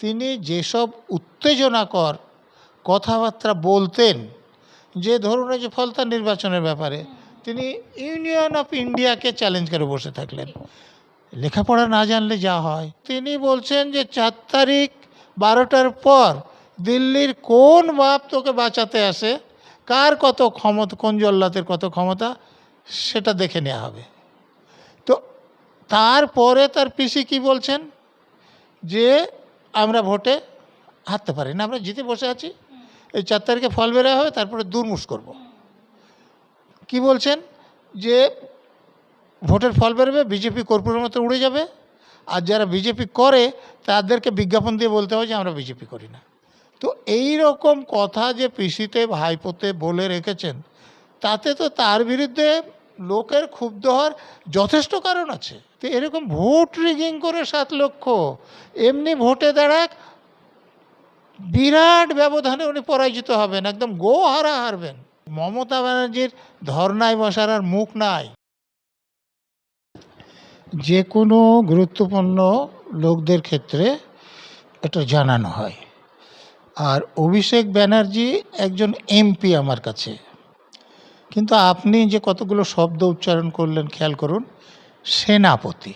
তিনি যেসব উত্তেজনাকর কথাবার্তা বলতেন, যে ধরুন এই যে ফলতা নির্বাচনের ব্যাপারে তিনি ইউনিয়ন অফ ইন্ডিয়াকে চ্যালেঞ্জ করে বসে থাকলেন। লেখাপড়া না জানলে যা হয়। তিনি বলছেন যে 4 তারিখ 12টার পর দিল্লির কোন বাপ তোকে বাঁচাতে আসে, কার কত ক্ষমতা, কোন জল্লাদের কত ক্ষমতা সেটা দেখে নেওয়া হবে। তো তারপরে তার পিসি কি বলছেন যে আমরা ভোটে হারতে পারি না, আমরা জিতে বসে আছি, এই 4 তারিখে ফল বেরোয় হবে, তারপরে দুর্মুষ করব। কি বলছেন যে ভোটের ফল বেরোবে, বিজেপি কর্পূরের মতো উড়ে যাবে, আর যারা বিজেপি করে তাদেরকে বিজ্ঞাপন দিয়ে বলতে হয় যে আমরা বিজেপি করি না। তো এই রকম কথা যে পিসিতে ভাইপোতে বলে রেখেছেন, তাতে তো তার বিরুদ্ধে লোকের ক্ষুব্ধ হওয়ার যথেষ্ট কারণ আছে। তো এরকম ভোট রিগিং করে 7 লক্ষ এমনি ভোটে দাঁড়াক, বিরাট ব্যবধানে উনি পরাজিত হবেন, একদম গোহারা হারবেন। মমতা ব্যানার্জির ধর্নায় বসার আর মুখ নাই। যে কোনো গুরুত্বপূর্ণ লোকদের ক্ষেত্রে এটা জানানো হয়। আর অভিষেক ব্যানার্জি একজন এমপি আমার কাছে, কিন্তু আপনি যে কতগুলো শব্দ উচ্চারণ করলেন খেয়াল করুন। সেনাপতি,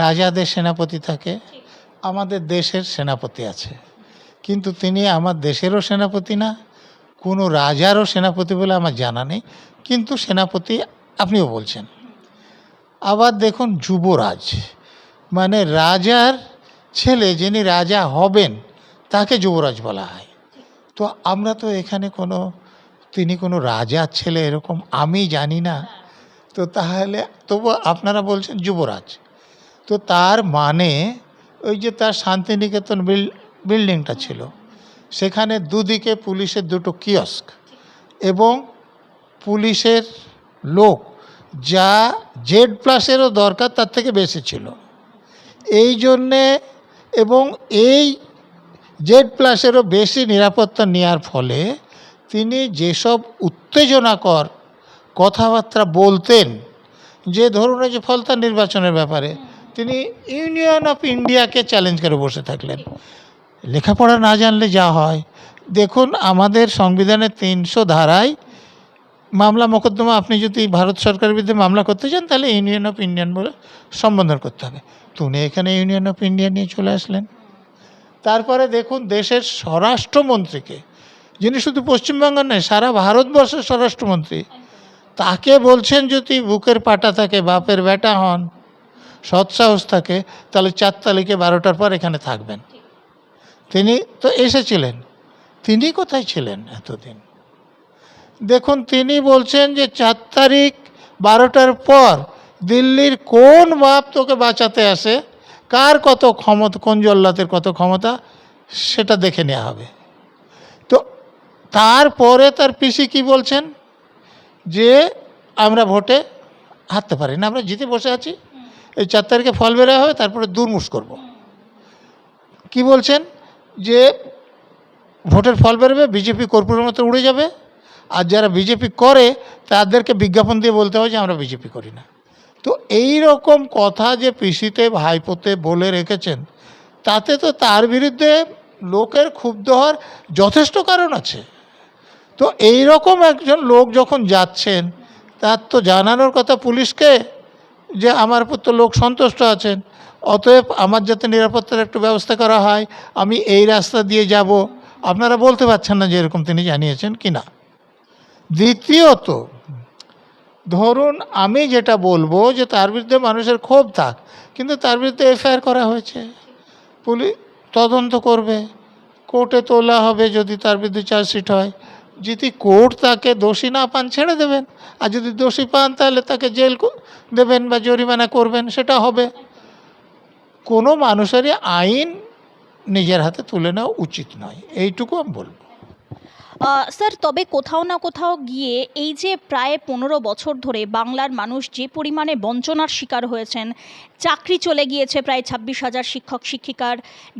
রাজাদের সেনাপতি থাকে, আমাদের দেশের সেনাপতি আছে, কিন্তু তিনি আমার দেশেরও সেনাপতি না, কোনো রাজারও সেনাপতি বলে আমার জানা নেই, কিন্তু সেনাপতি আপনিও বলছেন। আবার দেখুন যুবরাজ, মানে রাজার ছেলে যিনি রাজা হবেন তাকে যুবরাজ বলা হয়। তো আমরা তো এখানে তিনি কোনো রাজার ছেলে এরকম আমি জানি না। তো তাহলে তবু আপনারা বলছেন যুবরাজ। তো তার মানে ওই যে তার শান্তিনিকেতন বিল্ডিংটা ছিল, সেখানে দুদিকে পুলিশের 2টো কিয়স্ক এবং পুলিশের লোক, যা Z+-এরও দরকার তার থেকে বেশি ছিল। এই জন্যে এবং এই Z+-এরও বেশি নিরাপত্তা নেওয়ার ফলে তিনি যেসব উত্তেজনাকর কথাবার্তা বলতেন, যে ধরুন এই যে ফলতা নির্বাচনের ব্যাপারে তিনি ইউনিয়ন অফ ইন্ডিয়াকে চ্যালেঞ্জ করে বসে থাকলেন। লেখাপড়া না জানলে যা হয়। দেখুন আমাদের সংবিধানের 300 ধারায় মামলা মোকদ্দমা, আপনি যদি ভারত সরকারের বিরুদ্ধে মামলা করতে চান তাহলে ইউনিয়ন অফ ইন্ডিয়ান বলে সম্বোধন করতে হবে। তো উনি এখানে ইউনিয়ন অফ ইন্ডিয়া নিয়ে চলে আসলেন। তারপরে দেখুন দেশের স্বরাষ্ট্রমন্ত্রীকে, যিনি শুধু পশ্চিমবঙ্গ নয় সারা ভারতবর্ষের স্বরাষ্ট্রমন্ত্রী, তাকে বলছেন যদি বুকের পাটা থাকে, বাপের বেটা হন, সৎসাহস থাকে, তাহলে 4 তারিখে 12টার পর এখানে থাকবেন। তিনি তো এসেছিলেন, তিনি কোথায় ছিলেন এতদিন? দেখুন তিনি বলছেন যে 4 তারিখ 12টার পর দিল্লির কোন বাপ তোকে বাঁচাতে আসে, কার কত ক্ষমতা, কোন জল্লাদের কত ক্ষমতা সেটা দেখে নেওয়া হবে। তো তারপরে তার পিসি কি বলছেন যে আমরা ভোটে হারতে পারি না, আমরা জিতে বসে আছি, এই 4 তারিখে ফল বেরোয় হবে, তারপরে দুর্মুষ করব। কি বলছেন যে ভোটের ফল বেরোবে, বিজেপি কর্পূরের মতো উড়ে যাবে, আর যারা বিজেপি করে তাদেরকে বিজ্ঞাপন দিয়ে বলতে হয় যে আমরা বিজেপি করি না। তো এই রকম কথা যে পিসিতে ভাইপোতে বলে রেখেছেন, তাতে তো তার বিরুদ্ধে লোকের ক্ষুব্ধ হওয়ার যথেষ্ট কারণ আছে। তো এই রকম একজন লোক যখন যাচ্ছেন, তার তো জানানোর কথা পুলিশকে যে আমার উপর তো লোক সন্তুষ্ট আছেন, অতএব আমার যাতে নিরাপত্তার একটু ব্যবস্থা করা হয়, আমি এই রাস্তা দিয়ে যাব। আপনারা বলতে পারছেন না যে এরকম তিনি জানিয়েছেন কি না। দ্বিতীয়ত ধরুন আমি যেটা বলবো যে তার বিরুদ্ধে মানুষের ক্ষোভ থাক, কিন্তু তার বিরুদ্ধে FIR করা হয়েছে, পুলিশ তদন্ত করবে, কোর্টে তোলা হবে, যদি তার বিরুদ্ধে চার্জশিট হয়, যদি কোর্ট তাকে দোষী না পান ছেড়ে দেবেন, আর যদি দোষী পান তাহলে তাকে জেল দেবেন বা জরিমানা করবেন, সেটা হবে। কোনো মানুষেরই আইন নিজের হাতে তুলে নেওয়া উচিত নয়, এইটুকু আমি বলব। স্যার, তবে কোথাও না কোথাও গিয়ে এই যে প্রায় 15 বছর ধরে বাংলার মানুষ যে পরিমাণে বঞ্চনার শিকার হয়েছেন, চাকরি চলে গিয়েছে প্রায় 26,000 শিক্ষক শিক্ষিকার,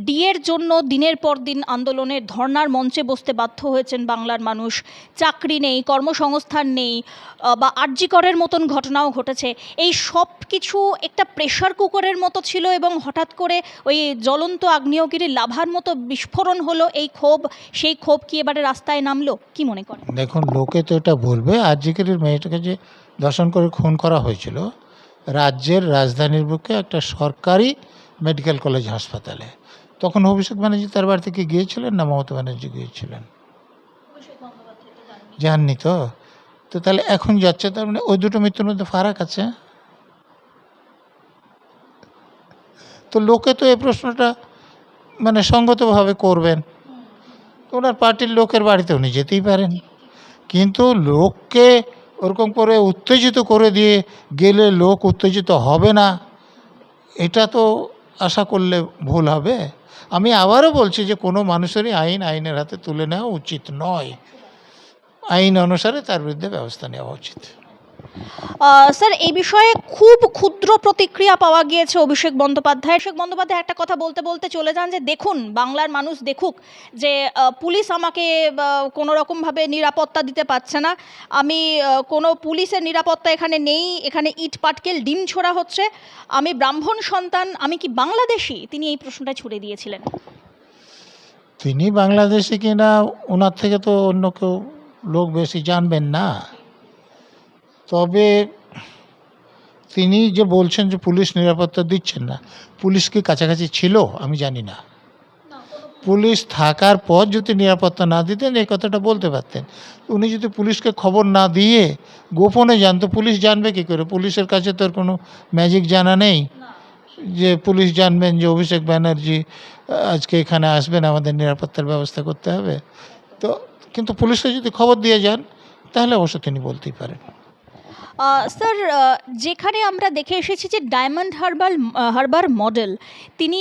ডিএর জন্য দিনের পর দিন আন্দোলনের ধর্নার মঞ্চে বসতে বাধ্য হয়েছেন বাংলার মানুষ, চাকরি নেই, কর্মসংস্থান নেই, বা আরজি করের মতন ঘটনাও ঘটেছে। এই সব কিছু একটা প্রেশার কুকারের মতো ছিল এবং হঠাৎ করে ওই জ্বলন্ত আগ্নেয়গিরির লাভার মতো বিস্ফোরণ হলো। এই ক্ষোভ, সেই ক্ষোভ কি এবারে রাস্তায় নামলো, কি মনে করেন? দেখুন, লোকে তো এটা বলবে, আরজিকরের মেয়েটাকে যে ধর্ষণ করে খুন করা হয়েছিল রাজ্যের রাজধানীর বুকে একটা সরকারি মেডিকেল কলেজ হাসপাতালে, তখন অভিষেক ব্যানার্জি তার বাড়ি থেকে গিয়েছিলেন না মমতা ব্যানার্জি গিয়েছিলেন? যাননি তো। তো তাহলে এখন যাচ্ছে, তার মানে ওই দুটো মৃত্যুর মধ্যে ফারাক আছে। তো লোকে তো এই প্রশ্নটা মানে সঙ্গতভাবে করবেন। ওনার পার্টির লোকের বাড়িতে উনি যেতেই পারেন, কিন্তু লোককে ওরকম করে উত্তেজিত করে দিয়ে গেলে লোক উত্তেজিত হবে না, এটা তো আশা করলে ভুল হবে। আমি আবারও বলছি যে কোনো মানুষেরই আইনের হাতে তুলে নেওয়া উচিত নয়। আইন অনুসারে তার বিরুদ্ধে ব্যবস্থা নেওয়া উচিত। স্যার, এই বিষয়ে খুব ক্ষুদ্র প্রতিক্রিয়া পাওয়া গিয়েছে অভিষেক বন্দ্যোপাধ্যায় একটা কথা বলতে বলতে চলে যান যে দেখুন, বাংলার মানুষ দেখুক যে পুলিশ আমাকে কোনো রকমভাবে নিরাপত্তা দিতে পারছে না, আমি কোনো পুলিশের নিরাপত্তা এখানে নেই, এখানে ইট পাটকেল ডিম ছোড়া হচ্ছে, আমি ব্রাহ্মণ সন্তান, আমি কি বাংলাদেশি? তিনি এই প্রশ্নটা ছুড়ে দিয়েছিলেন। তিনি বাংলাদেশি কিনা ওনার থেকে তো অন্য কেউ লোক বেশি জানবেন না। তবে তিনি যে বলছেন যে পুলিশ নিরাপত্তা দিচ্ছেন না, পুলিশ কি কাছাকাছি ছিল আমি জানি না। পুলিশ থাকার পর যদি নিরাপত্তা না দিতেন এই কথাটা বলতে পারতেন। উনি যদি পুলিশকে খবর না দিয়ে গোপনে যান, তো পুলিশ জানবে কী করে? পুলিশের কাছে তো আর কোনো ম্যাজিক জানা নেই যে পুলিশ জানবেন যে অভিষেক ব্যানার্জি আজকে এখানে আসবেন, আমাদের নিরাপত্তার ব্যবস্থা করতে হবে। তো কিন্তু পুলিশকে যদি খবর দিয়ে যান তাহলে অবশ্য তিনি বলতেই পারেন। স্যার, যেখানে আমরা দেখে এসেছি যে ডায়মন্ড হারবার মডেল, তিনি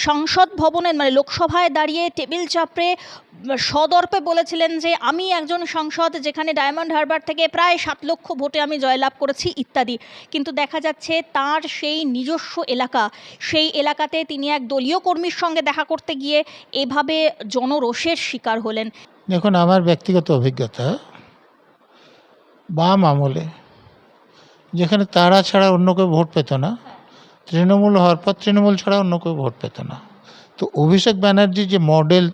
সংসদ ভবনে মানে লোকসভায় দাঁড়িয়ে টেবিল চাপড়ে সদর্পে বলেছিলেন যে আমি একজন সাংসদ, যেখানে ডায়মন্ড হারবার থেকে প্রায় 7 লক্ষ ভোটে আমি জয়লাভ করেছি ইত্যাদি। কিন্তু দেখা যাচ্ছে তার সেই নিজস্ব এলাকা, সেই এলাকাতে তিনি এক দলীয় কর্মীর সঙ্গে দেখা করতে গিয়ে এভাবে জনরোষের শিকার হলেন। দেখুন, আমার ব্যক্তিগত অভিজ্ঞতা, বাম আমলে যেখানে তারা ছাড়া অন্য কেউ ভোট পেত না, তৃণমূল হওয়ার পর তৃণমূল ছাড়া অন্য কেউ ভোট পেত না। তো অভিষেক ব্যানার্জি যে মডেল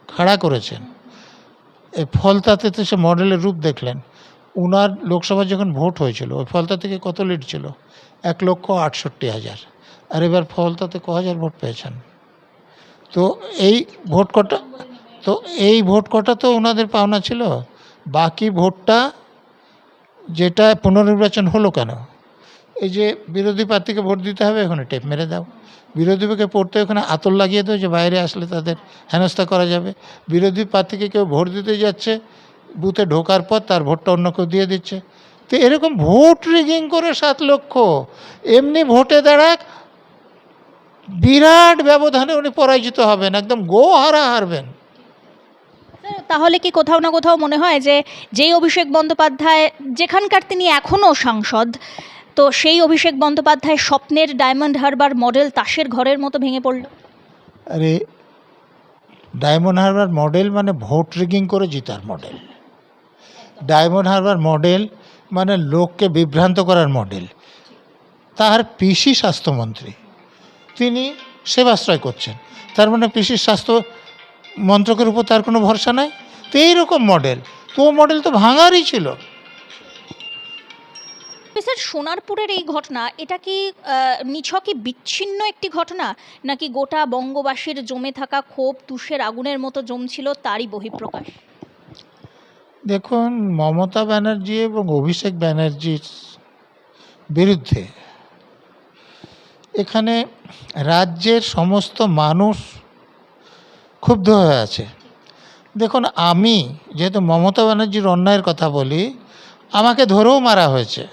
খাড়া করেছেন, এই ফলতাতে তো সে মডেলের রূপ দেখলেন। ওনার লোকসভা যখন ভোট হয়েছিল ওই ফলতা থেকে কত লিড ছিল? 1,68,000। আর এবার ফলতাতে হাজার ভোট পেয়েছেন। তো এই ভোট কটা তো এই ভোট কটা তো ওনাদের পাওনা ছিল। বাকি ভোটটা যেটা পুনর্নির্বাচন হলো কেন? এই যে বিরোধী প্রার্থীকে ভোট দিতে হবে, ওখানে টেপ মেরে দাও। বিরোধীকে পড়তে ওখানে আতর লাগিয়ে দাও যে বাইরে আসলে তাদের হেনস্থা করা যাবে। বিরোধী প্রার্থীকে কেউ ভোট দিতে যাচ্ছে, বুথে ঢোকার পর তার ভোটটা অন্য কেউ দিয়ে দিচ্ছে। তো এরকম ভোট রিগিং করে 7 লক্ষ, এমনি ভোটে দাঁড়াক বিরাট ব্যবধানে উনি পরাজিত হবেন, একদম হারবেন। তাহলে কি কোথাও না কোথাও মনে হয় যে যেই অভিষেক বন্দ্যোপাধ্যায় যেখানকার তিনি এখনও সাংসদ, তো সেই অভিষেক বন্দ্যোপাধ্যায় স্বপ্নের ডায়মন্ড হারবার মডেল তাসের ঘরের মতো ভেঙে পড়ল? আরে, ডায়মন্ড হারবার মডেল মানে ভোট রিগিং করে জিতার মডেল। ডায়মন্ড হারবার মডেল মানে লোককে বিভ্রান্ত করার মডেল। তার পিসি স্বাস্থ্যমন্ত্রী, তিনি সেবাশ্রয় করছেন, তার মানে পিসির স্বাস্থ্য মন্ত্রকের উপর তার কোনো ভরসা নাই। তো এইরকম মডেল, তো মডেল তো ভাঙারই ছিল। স্যার, সোনারপুরের এই ঘটনা, এটা কি নিছকই বিচ্ছিন্ন একটি ঘটনা, নাকি গোটা বঙ্গবাসীর জমে থাকা ক্ষোভ তুষের আগুনের মতো জমছিল তারই বহিঃপ্রকাশ? দেখুন, মমতা ব্যানার্জি এবং অভিষেক ব্যানার্জির বিরুদ্ধে এখানে রাজ্যের সমস্ত মানুষ ক্ষুব্ধ হয়ে আছে। দেখুন, আমি যেহেতু মমতা ব্যানার্জির অন্যায়ের কথা বলি, আমাকে ধরেও মারা হয়েছে,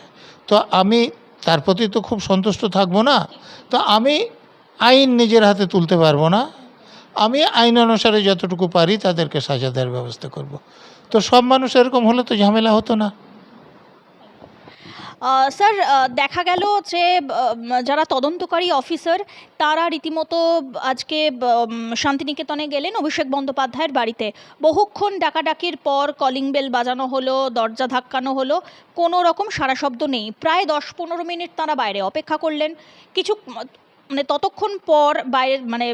তো আমি তার প্রতি তো খুব সন্তুষ্ট থাকবো না। তো আমি আইন নিজের হাতে তুলতে পারবো না, আমি আইন অনুসারে যতটুকু পারি তাদেরকে সাজা দেওয়ার ব্যবস্থা করব। তো সব মানুষ এরকম হলে তো ঝামেলা হতো না। স্যার, দেখা গেল যে যারা তদন্তকারী অফিসার তারা রীতিমতো আজকে শান্তিনিকেতনে গেলেন অভিষেক বন্দ্যোপাধ্যায়ের বাড়িতে। বহুক্ষণ ডাকাডাকির পর কলিং বেল বাজানো হলো, দরজা ধাক্কানো হলো, কোনো রকম সাড়া শব্দ নেই। প্রায় 10-15 মিনিট তারা বাইরে অপেক্ষা করলেন। কিছু মানে ততক্ষণ পর বাইরে মানে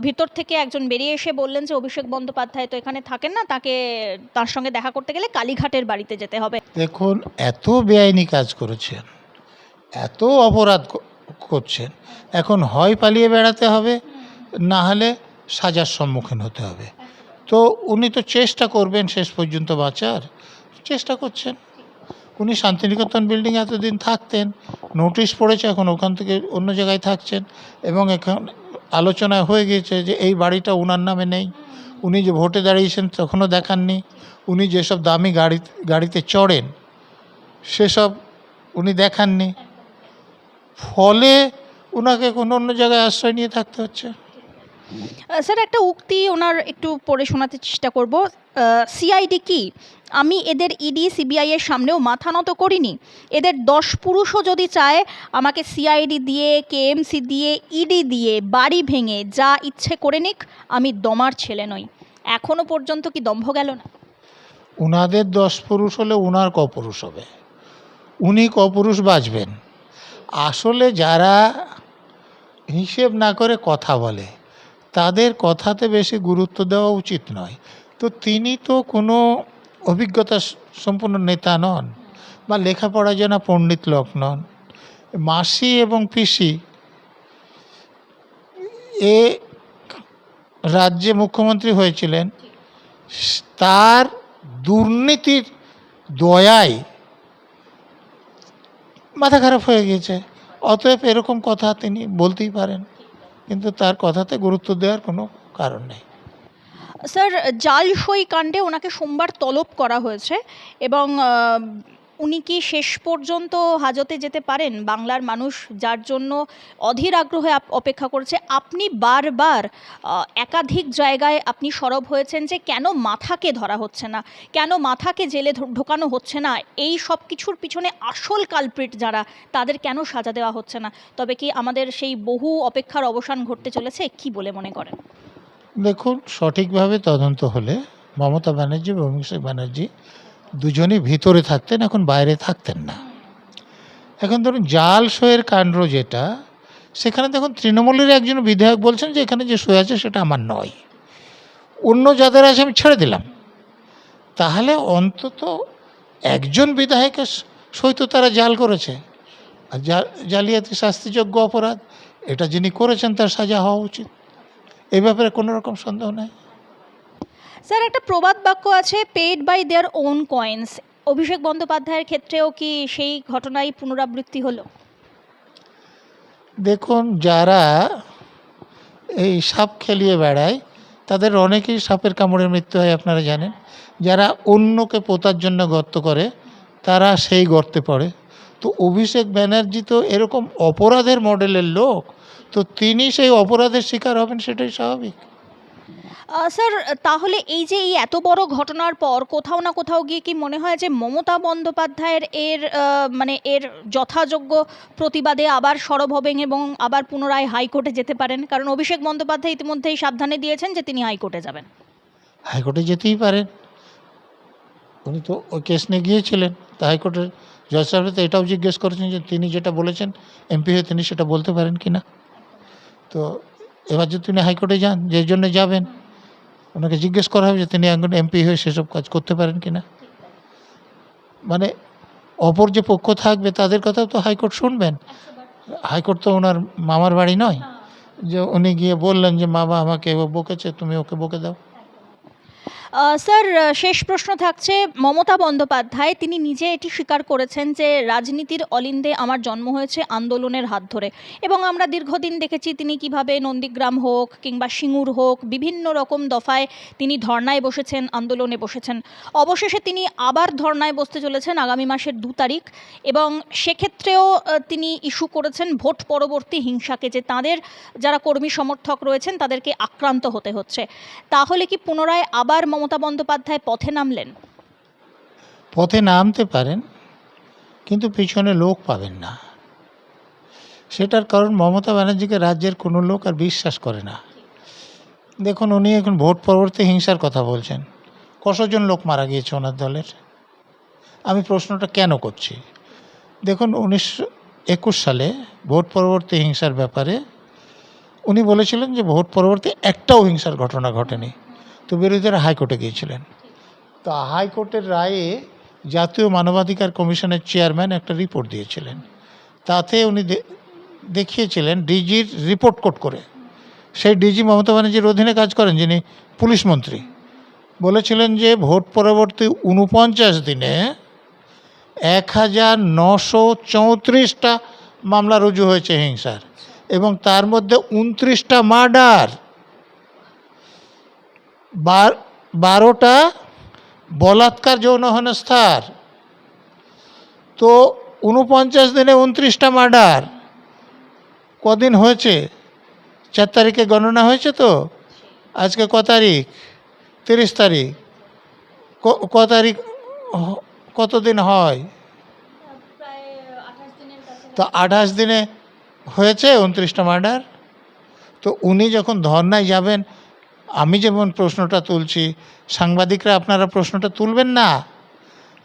ভিতর থেকে একজন বেরিয়ে এসে বললেন যে অভিষেক বন্দ্যোপাধ্যায় তো এখানে থাকেন না, তার সঙ্গে দেখা করতে গেলে কালীঘাটের বাড়িতে যেতে হবে। দেখুন, এত বেআইনি কাজ করেছেন, এত অপরাধ করছেন, এখন হয় পালিয়ে বেড়াতে হবে, না হলে সাজার সম্মুখীন হতে হবে। তো উনি তো চেষ্টা করবেন শেষ পর্যন্ত বাঁচার, চেষ্টা করছেন। উনি শান্তিনিকেতন বিল্ডিং এতদিন থাকতেন, নোটিশ পড়েছে, এখন ওখান থেকে অন্য জায়গায় থাকছেন, এবং এখন আলোচনায় হয়ে গিয়েছে যে এই বাড়িটা ওনার নামে নেই। উনি যে ভোটে দাঁড়িয়েছেন তখনও দেখাননি। উনি যেসব দামি গাড়িতে চড়েন সেসব উনি দেখাননি, ফলে ওনাকে কোনো অন্য জায়গায় আশ্রয় নিয়ে থাকতে হচ্ছে। স্যার, একটা উক্তি ওনার একটু পড়ে শোনাতে চেষ্টা করব। সিআইডি কি? আমি এদের ইডি সিবিআই এর সামনেও মাথা নত করিনি। এদের 10 পুরুষও যদি চায় আমাকে সিআইডি দিয়ে, কেএমসি দিয়ে, ইডি দিয়ে বাড়ি ভেঙে যা ইচ্ছে করে নিক, আমি দমার ছেলে নই। এখনো পর্যন্ত কি দম্ভ গেল না? উনাদের 10 পুরুষ হলে উনার কপুরুষ হবে, উনি কপুরুষ বাঁচবেন। আসলে যারা হিসেব না করে কথা বলে তাদের কথাতে বেশি গুরুত্ব দেওয়া উচিত নয়। তো তিনি তো কোনো অভিজ্ঞতা সম্পন্ন নেতা নন, বা লেখাপড়া জানা পণ্ডিত লোক নন। মাসি এবং পিসি এ রাজ্যে মুখ্যমন্ত্রী হয়েছিলেন, তার দুর্নীতির দয়ায় মাথা খারাপ হয়ে গিয়েছে। অতএব এরকম কথা তিনি বলতেই পারেন, কিন্তু তার কথাতে গুরুত্ব দেওয়ার কোনো কারণ নেই। স্যার, জাল সই কাণ্ডে ওনাকে সোমবার তলব করা হয়েছে এবং উনি কি শেষ পর্যন্ত হাজতে যেতে পারেন? বাংলার মানুষ যার জন্য অধীর আগ্রহে অপেক্ষা করছে। আপনি বারবার একাধিক জায়গায় আপনি সরব হয়েছেন যে কেন মাথাকে ধরা হচ্ছে না, কেন মাথাকে জেলে ঢোকানো হচ্ছে না, এই সব কিছুর পিছনে আসল কালপ্রিট যারা, তাদের কেন সাজা দেওয়া হচ্ছে না। তবে কি আমাদের সেই বহু অপেক্ষার অবসান ঘটতে চলেছে, কি বলে মনে করেন? দেখুন, সঠিকভাবে তদন্ত হলে মমতা ব্যানার্জি এবং অভিষেক ব্যানার্জি দুজনই ভিতরে থাকতেন, এখন বাইরে থাকতেন না। এখন ধরুন জাল সইয়ের কাণ্ড যেটা, সেখানে দেখুন তৃণমূলের একজন বিধায়ক বলছেন যে এখানে যে সই আছে সেটা আমার নয়, অন্য যাদের আছে আমি ছেড়ে দিলাম। তাহলে অন্তত একজন বিধায়কের সই তো তারা জাল করেছে, আর জালিয়াতি শাস্তিযোগ্য অপরাধ, এটা যিনি করেছেন তার সাজা হওয়া উচিত, এই ব্যাপারে কোনো রকম সন্দেহ নেই। স্যার, একটা প্রবাদ বাক্য আছে, paid by their own coins. Abhishek বন্দ্যোপাধ্যায়ের ক্ষেত্রেও কি সেই ঘটনাই পুনরাবৃত্তি হলো? দেখুন, যারা এই সাপ খেলিয়ে বেড়ায় তাদের অনেকেই সাপের কামড়ে মৃত্যু হয়, আপনারা জানেন। যারা অন্যকে পোতার জন্য গর্ত করে তারা সেই গর্তে পড়ে। তো অভিষেক ব্যানার্জি তো এরকম অপরাধের মডেলের লোক, তো তিনি সেই অপরাধের শিকার হবেন, সেটাই স্বাভাবিক। স্যার, তাহলে এই যে এই এত বড় ঘটনার পর কোথাও না কোথাও গিয়ে কি মনে হয় যে মমতা বন্দ্যোপাধ্যায়ের মানে এর যথাযোগ্য প্রতিবাদে আবার সরব হবেন এবং আবার পুনরায় হাইকোর্টে যেতে পারেন? কারণ অভিষেক বন্দ্যোপাধ্যায় ইতিমধ্যেই সাবধানে দিয়েছেন যে তিনি হাইকোর্টে যাবেন। হাইকোর্টে যেতেই পারেন, উনি তো ওই কেস নিয়ে গিয়েছিলেন। তা হাইকোর্টের জজ সাহেব তো এটাও জিজ্ঞেস করেছেন যে তিনি যেটা বলেছেন এমপি হয়ে তিনি সেটা বলতে পারেন কি না। তো এবার যদি তিনি হাইকোর্টে যান, যে জন্য যাবেন, ওনাকে জিজ্ঞেস করা হবে যে তিনি একজন এমপি হয়ে সেসব কাজ করতে পারেন কি না। মানে অপর যে পক্ষ থাকবে তাদের কথাও তো হাইকোর্ট শুনবেন। হাইকোর্ট তো ওনার মামার বাড়ি নয় যে উনি গিয়ে বললেন যে বাবা আমাকে ও বকেছে, তুমি ওকে বকে দাও। স্যার, শেষ প্রশ্ন থাকছে, মমতা বন্দ্যোপাধ্যায় তিনি নিজে এটি স্বীকার করেছেন যে রাজনীতির অলিন্দে আমার জন্ম হয়েছে আন্দোলনের হাত ধরে, এবং আমরা দীর্ঘদিন দেখেছি তিনি কিভাবে নন্দীগ্রাম হোক কিংবা সিঙ্গুর হোক বিভিন্ন রকম দফায় তিনি ধর্নায় বসেছেন, আন্দোলনে বসেছেন। অবশেষে তিনি আবার ধর্নায় বসতে চলেছেন আগামী মাসের 2 তারিখ, এবং সেক্ষেত্রেও তিনি ইস্যু করেছেন ভোট পরবর্তী হিংসাকে, যে তাঁদের যারা কর্মী সমর্থক রয়েছেন তাদেরকে আক্রান্ত হতে হচ্ছে। তাহলে কি পুনরায় আবার মমতা বন্দ্যোপাধ্যায় পথে নামলেন? পথে নামতে পারেন, কিন্তু পিছনে লোক পাবেন না। সেটার কারণ মমতা ব্যানার্জিকে রাজ্যের কোনো লোক আর বিশ্বাস করে না। দেখুন, উনি এখন ভোট পরবর্তী হিংসার কথা বলছেন। কতজন লোক মারা গিয়েছে ওনার দলের? আমি প্রশ্নটা কেন করছি, দেখুন 1921 সালে ভোট পরবর্তী হিংসার ব্যাপারে উনি বলেছিলেন যে ভোট পরবর্তী একটাও হিংসার ঘটনা ঘটেনি, তো বিরোধীরা হাইকোর্টে গিয়েছিলেন। তা হাইকোর্টের রায়ে জাতীয় মানবাধিকার কমিশনের চেয়ারম্যান একটা রিপোর্ট দিয়েছিলেন। তাতে উনি দেখিয়েছিলেন ডিজির রিপোর্ট কোট করে, সেই ডিজি মমতা ব্যানার্জির অধীনে কাজ করেন, যিনি পুলিশ মন্ত্রী, বলেছিলেন যে ভোট পরবর্তী 49 দিনে 1934টা মামলা রুজু হয়েছে হিংসার, এবং তার মধ্যে 29টা মার্ডার, 12টা বলাৎকার, যৌন হেনস্থার। তো 49 দিনে 29টা মার্ডার কদিন হয়েছে? 4 তারিখে গণনা হয়েছে, তো আজকে ক তারিখ? 30 তারিখ। ক তারিখ কতদিন হয়? তো 28 দিনে হয়েছে 29টা মার্ডার। তো উনি যখন ধর্নায় যাবেন, আমি যেমন প্রশ্নটা তুলছি, সাংবাদিকরা আপনারা প্রশ্নটা তুলবেন না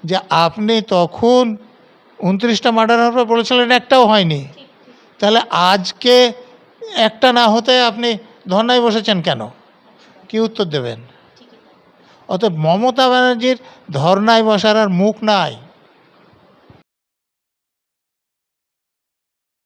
যে আপনি তখন 29টা মার্ডার হওয়ার পর বলেছিলেন একটাও হয়নি, তাহলে আজকে একটা না হতে আপনি ধর্নায় বসেছেন কেন? কি উত্তর দেবেন? অতএব মমতা ব্যানার্জির ধর্নায় বসার আর মুখ নাই।